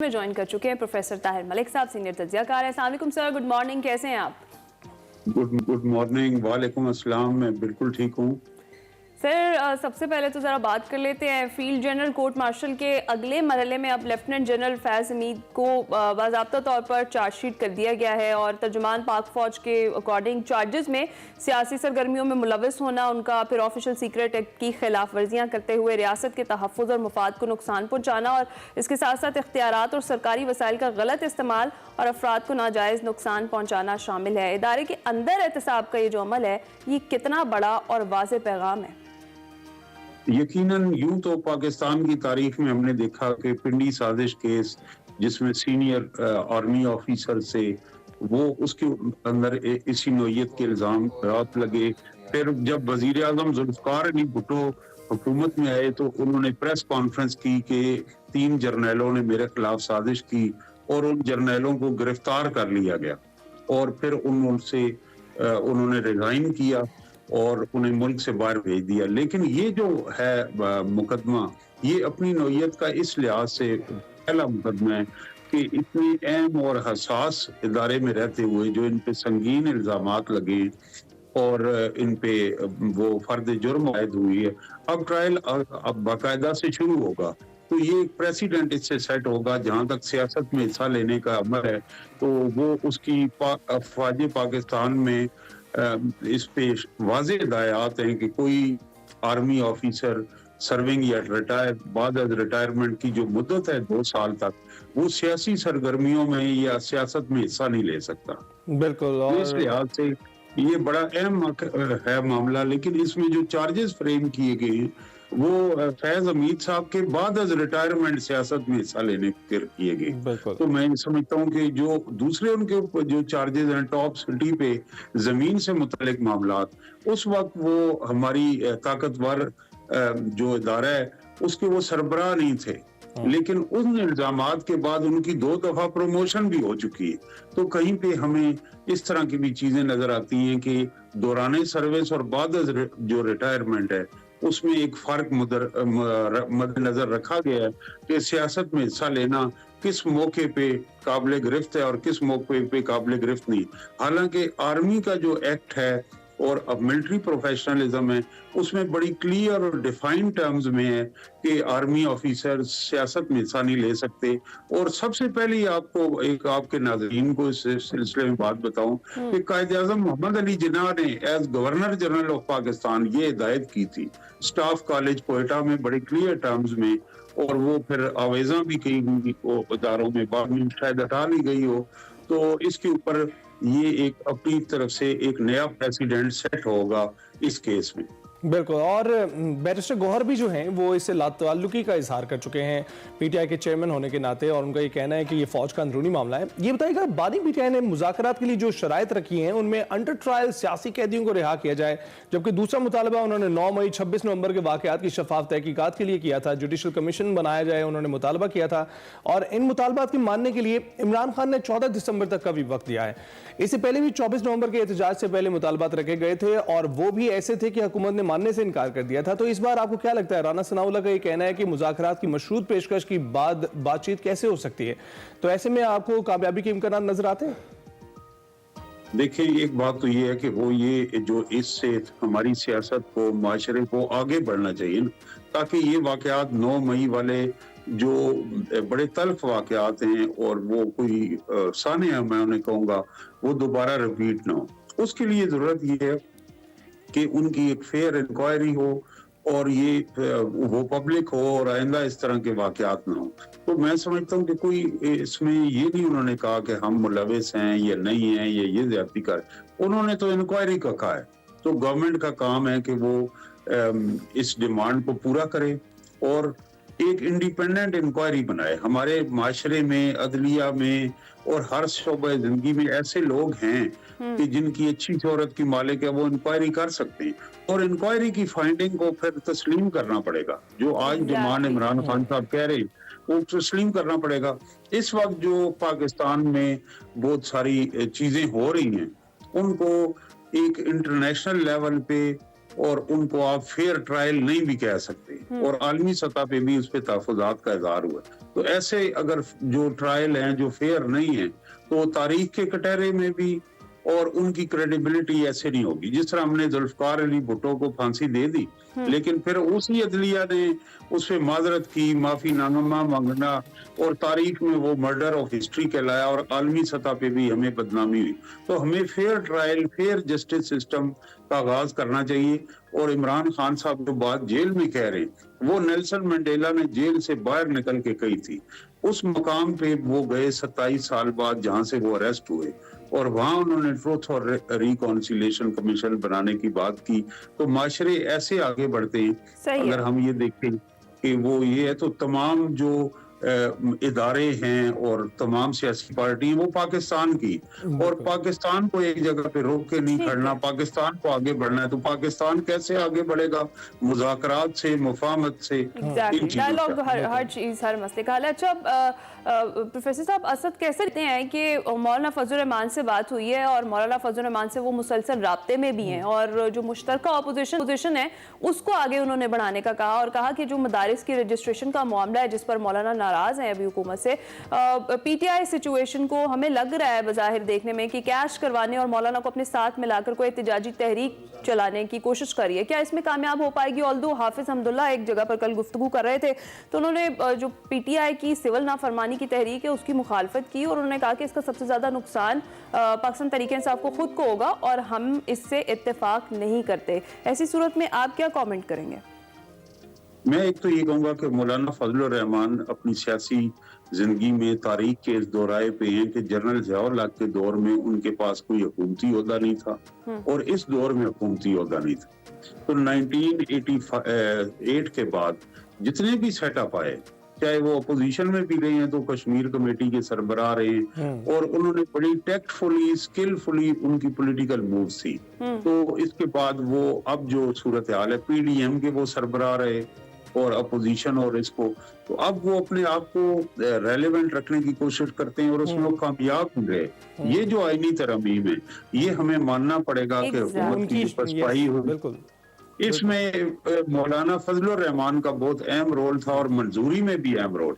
में ज्वाइन कर चुके हैं प्रोफेसर ताहिर मलिक साहब, सीनियर तज्जियाकार हैं। अस्सलाम वालेकुम सर, गुड मॉर्निंग, कैसे हैं आप? Good morning. वालेकुम अस्सलाम। मैं बिल्कुल ठीक हूँ सर, सबसे पहले तो ज़रा बात कर लेते हैं फील्ड जनरल कोर्ट मार्शल के अगले मरहले में अब लेफ्टिनेंट जनरल फैज़ हमीद को बाज़ाब्ता तौर पर चार्जशीट कर दिया गया है और तर्जुमान पाक फ़ौज के अकॉर्डिंग चार्जेस में सियासी सरगर्मियों में मुलविस होना, उनका फिर ऑफिशियल सीक्रेट एक्ट की खिलाफ वर्जियाँ करते हुए रियासत के तहफ़्फ़ुज़ और मफाद को नुकसान पहुँचाना और इसके साथ साथ इख्तियारात और सरकारी वसाइल का गलत इस्तेमाल और अफराद को नाजायज़ नुकसान पहुँचाना शामिल है। इदारे के अंदर एहतसाब का ये जो अमल है, ये कितना बड़ा और वाज़ेह पैगाम है? यकीनन यूं तो पाकिस्तान की तारीख में हमने देखा कि पिंडी साजिश केस जिसमें सीनियर आर्मी ऑफिसर से वो उसके अंदर इसी नोयत के इल्जाम लगे। फिर जब वजीर आजम जुल्फकार अली भुट्टो हुकूमत में आए तो उन्होंने प्रेस कॉन्फ्रेंस की कि 3 जर्नैलों ने मेरे खिलाफ साजिश की और उन जर्नैलों को गिरफ्तार कर लिया गया और फिर उन्होंने रिजाइन किया और उन्हें मुल्क से बाहर भेज दिया। लेकिन ये जो है मुकदमा, ये अपनी नौयत का इस लिहाज से पहला मुकदमा है कि इतनी अहम और हसास इदारे में रहते हुए जो इन पे संगीन इल्जामात लगे और इन पे वो फर्द जुर्म आयद हुई है, अब ट्रायल अब बाकायदा से शुरू होगा। तो ये एक प्रेसिडेंट इससे सेट होगा। जहां तक सियासत में हिस्सा लेने का अमल है तो वो उसकी अफवाज पाकिस्तान में इस पे वाज़े हिदायत हैं कि कोई आर्मी ऑफिसर सर्विंग या बाद रिटायरमेंट की जो मुद्दत है 2 साल तक, वो सियासी सरगर्मियों में या सियासत में हिस्सा नहीं ले सकता। बिल्कुल। और इस लिहाज से ये बड़ा अहम है मामला। लेकिन इसमें जो चार्जेस फ्रेम किए गए हैं वो फैज हमीद साहब के बाद रिटायरमेंट सियासत में हिस्सा लेने के किए गए। तो मैं समझता हूँ कि जो दूसरे उनके ऊपर जो चार्जेस हैं टॉप सिटी पे जमीन से मुतालिक मामलात, उस वक्त वो हमारी ताकतवर जो इदारा है उसके वो सरबराह नहीं थे। लेकिन उन इल्जामात के बाद उनकी 2 दफा प्रमोशन भी हो चुकी है। तो कहीं पे हमें इस तरह की भी चीजें नजर आती हैं कि दौरान सर्विस और बाद जो रिटायरमेंट है उसमें एक फर्क मद्देनजर रखा गया है कि सियासत में हिस्सा लेना किस मौके पे काबिल गिरफ्त है और किस मौके पे काबिल गिरफ्त नहीं। हालांकि आर्मी का जो एक्ट है और अब मिलिट्री प्रोफेशनलिज्म है उसमें बड़ी क्लियर और डिफाइंड टर्म्स में है कि आर्मी ऑफिसर सियासत में हिस्सा नहीं ले सकते। और सबसे पहले आपको एक आपके नाज़रीन को इस सिलसिले में बात बताऊं कि कायद-ए-आज़म मोहम्मद अली जिन्ना ने as governor general of Pakistan ये हिदायत की थी स्टाफ कॉलेज कोयटा में बड़े क्लियर टर्म्स में, और वो फिर आवेजा भी की हुई इदारों में, बाद में शायद हटा ली गई हो। तो इसके ऊपर ये एक अपनी तरफ से एक नया प्रेसिडेंट सेट होगा इस केस में। बिल्कुल। और बैरिस्टर गौहर भी जो हैं वो इससे लाताल्लुकी का इजहार कर चुके हैं पीटीआई के चेयरमैन होने के नाते, और उनका ये कहना है कि ये फौज का अंदरूनी मामला है। ये बताइएगा, बानी पीटीआई ने मुज़ाकरात के लिए जो शराइत रखी हैं उनमें अंडर ट्रायल सियासी कैदियों को रिहा किया जाए, जबकि दूसरा मुतालबा उन्होंने 9 मई 26 नवंबर के वाक़यात की शफाफ तहकीकात के लिए किया था। जुडिशल कमीशन बनाया जाए उन्होंने मुतालबा किया था, और इन मुतालबात के मानने के लिए इमरान खान ने 14 दिसंबर तक का भी वक्त दिया है। इससे पहले भी 24 नवंबर के एहतजाज से पहले मुतालबात रखे गए थे और वो भी ऐसे थे कि हुकूमत ने मानने से इनकार कर दिया था। तो इस बार आपको क्या लगता है, राना सनाउल्लाह का ये कहना है कि मुज़ाकरात की मशरूत पेशकश की बाद बातचीत कैसे हो सकती है, तो ऐसे में आपको कामयाबी के इम्कान नजर आते हैं? देखिए, एक बात तो ये है कि वो ये जो इससे हमारी सियासत को, माशरे को आगे बढ़ना चाहिए ना, ताकि ये वाकयात 9 मई वाले जो बड़े तल्ख वाकयात हैं और वो कोई सानिया मैं उन्हें कहूँगा वो दोबारा रिपीट ना हो। उसके लिए जरूरत ये है कि उनकी एक फेयर इंक्वायरी हो और ये वो पब्लिक हो और आइंदा इस तरह के वाकयात ना हो। तो मैं समझता हूँ कि कोई इसमें ये नहीं उन्होंने कहा कि हम मुलविस हैं या नहीं हैं या ये ज्यादती कर, उन्होंने तो इंक्वायरी का कहा है। तो गवर्नमेंट का काम है कि वो इस डिमांड को पूरा करे और एक इंडिपेंडेंट इंक्वायरी बनाए। हमारे माशरे में, अदलिया में और हर शोबे जिंदगी में ऐसे लोग हैं कि जिनकी अच्छी शोहरत की मालिक है, वो इंक्वायरी कर सकते हैं और इंक्वायरी की फाइंडिंग को फिर तस्लीम करना पड़ेगा। जो आज जमान इमरान खान साहब कह रहे हैं वो तस्लीम करना पड़ेगा। इस वक्त जो पाकिस्तान में बहुत सारी चीजें हो रही हैं उनको एक इंटरनेशनल लेवल पे और उनको आप फेयर ट्रायल नहीं भी कह सकते, और आलमी सतह पे भी उस पे तहफ़्फ़ुज़ात का इज़हार हुआ। तो ऐसे अगर जो ट्रायल हैं जो फेयर नहीं है, तो तारीख के कटहरे में भी और उनकी क्रेडिबिलिटी ऐसे नहीं होगी। जिस तरह हमने जुल्फ़िकार अली भुट्टो को फांसी दे दी, लेकिन फिर उसी अदलिया ने उस पे माजरत की, माफी नामा मांगना, और तारीख में वो मर्डर ऑफ हिस्ट्री कहलाया और आलमी सतह पे भी हमें बदनामी हुई। तो हमें fair trial, fair justice system का आगाज करना चाहिए। और इमरान खान साहब जो बात जेल में कह रहे हैं, वो नेल्सन मंडेला ने जेल से बाहर निकल के कही थी। उस मकाम पे वो गए 27 साल बाद जहां से वो अरेस्ट हुए, और वहां उन्होंने ट्रूथ और रिकॉन्सिलिएशन कमीशन बनाने की बात की। तो माशरे ऐसे आगे बढ़ते हैं। अगर हम ये देखें कि वो ये है, तो तमाम जो इदारे हैं और तमाम सियासी पार्टी हैं वो पाकिस्तान की, और पाकिस्तान को एक जगह पे रोक के नहीं खड़ना, पाकिस्तान को आगे बढ़ना है। तो पाकिस्तान कैसे आगे बढ़ेगा? मुज़ाकरात से, मुफाहमत से, डायलॉग, हर चीज, हर मसले का हल। अच्छा प्रोफेसर साहब, असद कैसे कहते हैं कि मौलाना फजल रहमान से बात हुई है और मौलाना फजल रहमान से वो मुसलसल राब्ते में भी हैं, और जो मुश्तरका अपोजिशन है उसको आगे उन्होंने बढ़ाने का कहा, और कहा कि जो मदारिस की रजिस्ट्रेशन का मामला है जिस पर मौलाना नाराज हैं अभी हुकूमत से, पीटीआई सिचुएशन को हमें लग रहा है बज़ाहिर देखने में कि कैश करवाने और मौलाना को अपने साथ मिलाकर कोई एहतिजाजी तहरीक चलाने की कोशिश करी है। क्या इसमें कामयाब हो पाएगी? ऑल्दो हाफिज हमदुल्ला एक जगह पर कल गुफ्तगू कर रहे थे, तो उन्होंने जो पीटीआई की सिविल नाफरमानी की तहरीक है उसकी मुखालफत की, और उन्होंने कहा कि इसका सबसे ज्यादा नुकसान पाकिस्तान तहरीक इंसाफ को खुद को होगा और हम इससे इत्तेफाक नहीं करते। ऐसी सूरत में आप क्या कमेंट करेंगे? मैं एक तो ये कहूंगा कि मौलाना फजल रहमान अपनी सियासी जिंदगी में तारीख के इस दौराए पे हैं कि जनरल ज़ियाउल हक के दौर में उनके पास कोई हुकूमती ओहदा नहीं था, और इस दौर में हुकूमती ओहदा नहीं था। तो 1988 के बाद जितने भी सेटअप आए, चाहे वो अपोजिशन में भी रहे हैं तो कश्मीर कमेटी के सरबराह रहे, और उन्होंने बड़ी टैक्टफुली, स्किलफुली उनकी पॉलिटिकल मूव्स थी। तो इसके बाद वो अब जो सूरत हाल है, पीडीएम के वो सरबराह रहे और अपोजिशन, और इसको तो अब वो अपने आप को रेलेवेंट रखने की कोशिश करते हैं और उसमें वो कामयाब हो गए। ये जो आईनी तरमीम है, ये हमें मानना पड़ेगा कि हुकूमत की पसपाही हो। इसमें मौलाना फजल रहमान का बहुत अहम रोल था और मंजूरी में भी अहम रोल।